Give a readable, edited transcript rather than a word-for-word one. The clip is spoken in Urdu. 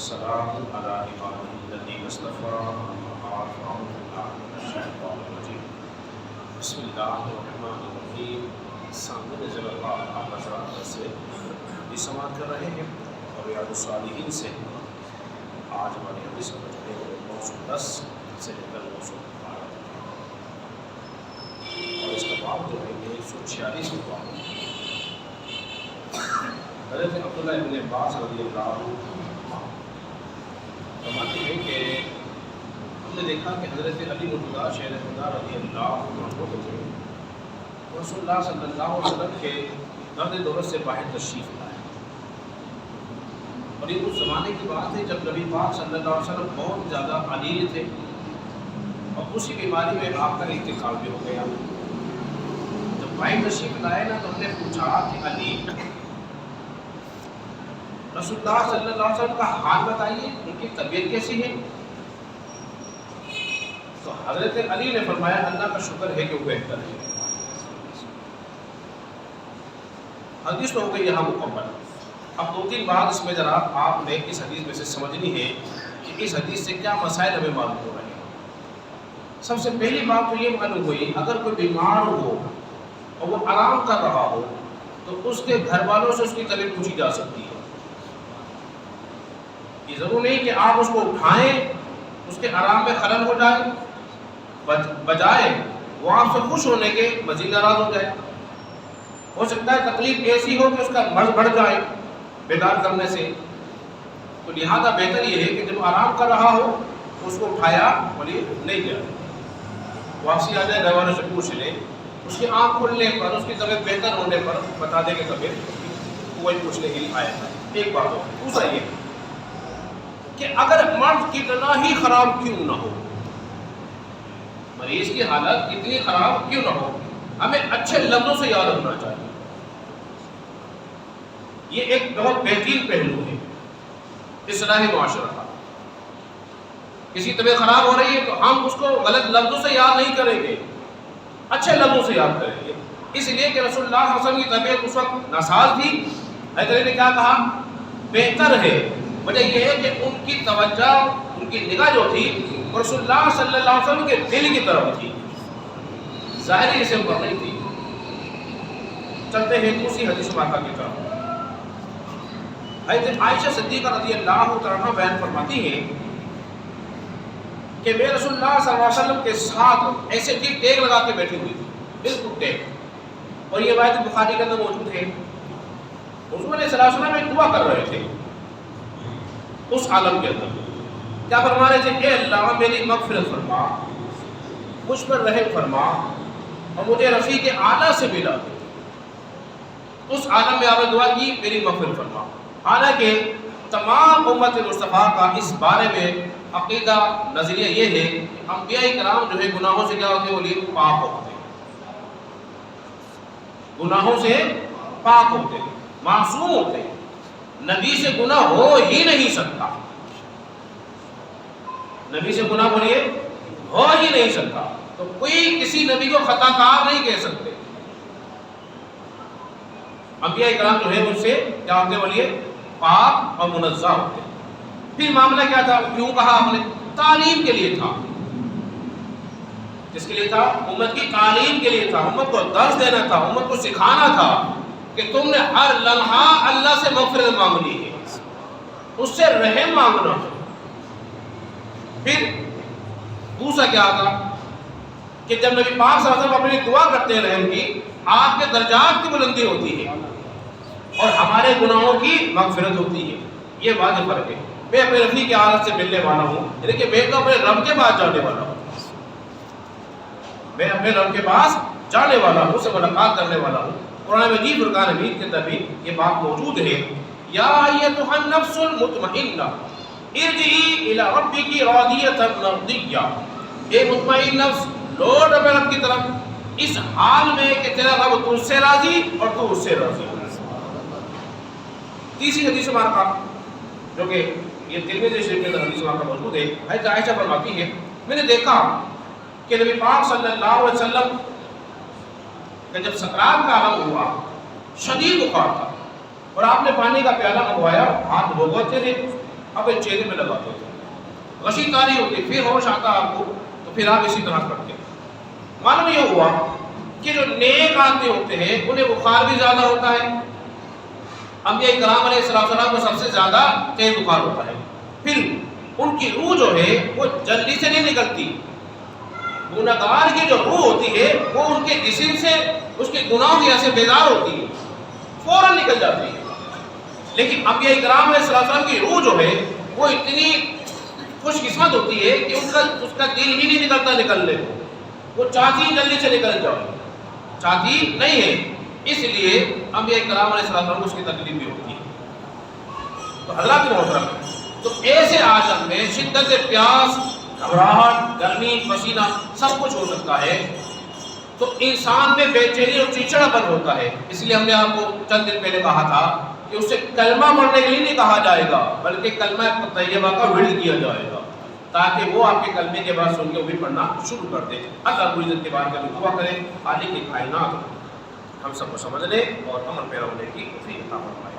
والسلام على عباده الذين اصطفى أعوذ بالله من الشيطان الرجيم بسم اللہ الرحمن الرحیم. سامنے نزل اللہ آپ حضرات سے بھی سماعت کر رہے ہیں اور ریاض الصالحین سے آج ہماری حدیث میں جو ہے 910 سے لے کر 912 اور اس کا باب جو ہے 146 میں باب ہے. حضرت عبداللہ ابن عباس رضی اللہ عنہ فرماتے ہیں کہ ہم نے دیکھا کہ حضرت علی مرتضیٰ شیر خدا رضی اللہ عنہ تھے رسول اللہ صلی اللہ علیہ وسلم کے درد دولت سے باہر تشریف لائے. اور یہ اس زمانے کی بات ہے جب نبی پاک صلی اللہ علیہ وسلم بہت زیادہ علیل تھے اور اسی بیماری میں آپ کا انتقال بھی ہو گیا. جب باہر تشریف لائے نا تو ہم نے پوچھا کہ علی رسول اللہ صلی اللہ علیہ وسلم کا حال بتائیے, ان کی طبیعت کیسی ہے؟ تو حضرت علی نے فرمایا اللہ کا شکر ہے کہ وہ بہتر ہے. حدیث تو ہو گئی یہاں مکمل. اب 2-3 بات اس میں ذرا آپ نے اس حدیث میں سے سمجھنی ہے کہ اس حدیث سے کیا مسائل ہمیں معلوم ہو رہے ہیں. سب سے پہلی بات تو یہ معلوم ہوئی اگر کوئی بیمار ہو اور وہ آرام کر رہا ہو تو اس کے گھر والوں سے اس کی طبیعت پوچھی جا سکتی ہے. یہ ضرور نہیں کہ آپ اس کو اٹھائیں اس کے آرام میں خلل ہو جائے بجائے وہ آپ سے خوش ہونے کے مزید ناراض ہو جائے. ہو سکتا ہے تکلیف ایسی ہو کہ اس کا مرض بڑھ جائے بیدار کرنے سے. تو لہذا بہتر یہ ہے کہ جب آرام کر رہا ہو تو اس کو اٹھایا بولیے نہیں گیا واپسی آ جائے, گھر والوں سے پوچھ لے, اس کی آنکھ کھلنے پر اس کی طبیعت بہتر ہونے پر بتا دے کہ طبیعت وہی پوچھنے کے لیے آیا تھا. ایک بات ہو. دوسرا یہ کہ اگر مرض کتنا ہی خراب کیوں نہ ہو, مریض کی حالت کتنی خراب کیوں نہ ہو, ہمیں اچھے لفظوں سے یاد رکھنا چاہیے. یہ ایک بہت بہترین پہلو ہے اصلاح معاشرہ کا. کسی طبیعت خراب ہو رہی ہے تو ہم اس کو غلط لفظوں سے یاد نہیں کریں گے, اچھے لفظوں سے یاد کریں گے. اس لیے کہ رسول اللہ صلی اللہ علیہ وسلم کی طبیعت اس وقت ناساز تھی. حضرت نے کیا کہا بہتر ہے. وجہ یہ ہے کہ ان کی توجہ ان کی نگاہ جو تھی رسول اللہ صلی اللہ علیہ وسلم کے دل کی طرف تھی, ظاہری جسم پر نہیں تھی. چلتے ہیں دوسری حدیث پاکہ کی طرف. حضرت عائشہ صدیقہ رضی اللہ عنہا بیان فرماتی ہیں کہ میں رسول اللہ صلی اللہ علیہ وسلم کے ساتھ ایسے ٹھیک ٹیک لگا کے بیٹھی ہوئی تھی, بالکل ٹیک. اور یہ روایت بخاری کے اندر موجود ہے. حضور علیہ السلام ایک دعا کر رہے تھے اس عالم کے اندر. کیا فرما رہے تھے؟ اے اللہ میری مغفرت فرما, مجھ پر رحم فرما اور مجھے رفیق اعلیٰ سے ملا. اس عالم میں آپ نے دعا کی میری مغفرت فرما. حالانکہ تمام امت مصطفیٰ کا اس بارے میں عقیدہ نظریہ یہ ہے کہ انبیاء کرام جو ہے گناہوں سے کیا ہوتے ہیں, وہ لیے پاک ہوتے ہیں, گناہوں سے پاک ہوتے ہیں, معصوم ہوتے ہیں. نبی سے گناہ ہو ہی نہیں سکتا, نبی سے گناہ بولیے ہو ہی نہیں سکتا. تو کوئی کسی نبی کو خطا کار نہیں کہہ سکتے. انبیاء کرام جو ہے ان سے کیا ہوتے بولیے پاک اور منزہ ہوتے. پھر معاملہ کیا تھا, کیوں کہا آپ نے؟ تعلیم کے لیے تھا. کس کے لیے تھا؟ امت کی تعلیم کے لیے تھا. امت کو درس دینا تھا, امت کو سکھانا تھا کہ تم نے ہر لمحہ اللہ سے مغفرت مانگنی ہے, اس سے رحم مانگنا ہے. پھر دوسرا کیا تھا کہ جب نبی پاک صلی اللہ علیہ وسلم اپنی دعا کرتے ہیں رحم کی, آپ کے درجات کی بلندی ہوتی ہے اور ہمارے گناہوں کی مغفرت ہوتی ہے. یہ واضح فرق ہے. میں اپنے رفیق کی حالت سے ملنے والا ہوں, یعنی کہ میں تو اپنے رب کے پاس جانے والا ہوں, میں اپنے رب کے پاس جانے والا ہوں, اس سے ملاقات کرنے والا ہوں. قرآن مجید فرقان حمید کے اندر بھی یہ بات موجود ہے. یا ایتھا النفس المطمئنہ ارجعی الی ربک راضیۃ مرضیہ. اے مطمئن نفس لوٹ اپنے رب کی طرف اس حال میں کہ تیرا رب تجھ سے راضی اور تو اس سے راضی. تیسری حدیث مبارکہ جو کہ یہ ترمذی شریف کے اندر حدیث مبارکہ موجود ہے, حضرت عائشہ فرماتی ہے میں نے دیکھا کہ نبی پاک صلی اللہ علیہ وسلم کہ جب سکرات کا عالم ہوا شدید بخار تھا اور آپ نے پانی کا پیالہ منگوایا, ہاتھ بھگوتے تھے اب یہ چہرے میں لگاتے تھے، غشی تاری ہوتی، پھر ہوش آتا آپ کو تو پھر آپ اسی طرح کرتے. معلوم یہ ہوا کہ جو نیک آدمی ہوتے ہیں انہیں بخار بھی زیادہ ہوتا ہے. انبیاء کرام علیہ السلام کو سب سے زیادہ تیز بخار ہوتا ہے. پھر ان کی روح جو ہے وہ جلدی سے نہیں نکلتی. گناہگار کی جو روح ہوتی ہے وہ ان کے جسم سے اس کے گناہوں کی وجہ سے بیزار ہوتی ہے، فوراً نکل جاتی ہے. لیکن انبیاء کرام علیہ السلام کی روح جو ہے وہ اتنی خوش قسمت ہوتی ہے کہ اس کا دل ہی نہیں نکلتا نکلنے کو. وہ چاہتی ہی جلدی سے نکل جائے، چاہتی نہیں ہے. اس لیے انبیاء کرام علیہ السلام کو اس کی تکلیف بھی ہوتی ہے. تو حضرات محترم، تو ایسے عالم میں شدت پیاس، گھبراہٹ، گرمی، پسینہ سب کچھ ہو سکتا ہے. تو انسان میں بے چینی اور چڑچڑا پن ہوتا ہے. اس لیے ہم نے آپ کو چند دن پہلے کہا تھا کہ اسے کلمہ پڑھنے کے لیے نہیں کہا جائے گا، بلکہ کلمہ طیبہ کا ورد کیا جائے گا، تاکہ وہ آپ کے کلمے کے بعد سن کے وہ بھی پڑھنا شروع کر دے. اللہ رب العزت کے بارے میں دعا کریں خالق کائنات ہم سب کو سمجھنے اور عمل پیرا ہونے کی توفیق عطا فرمائے.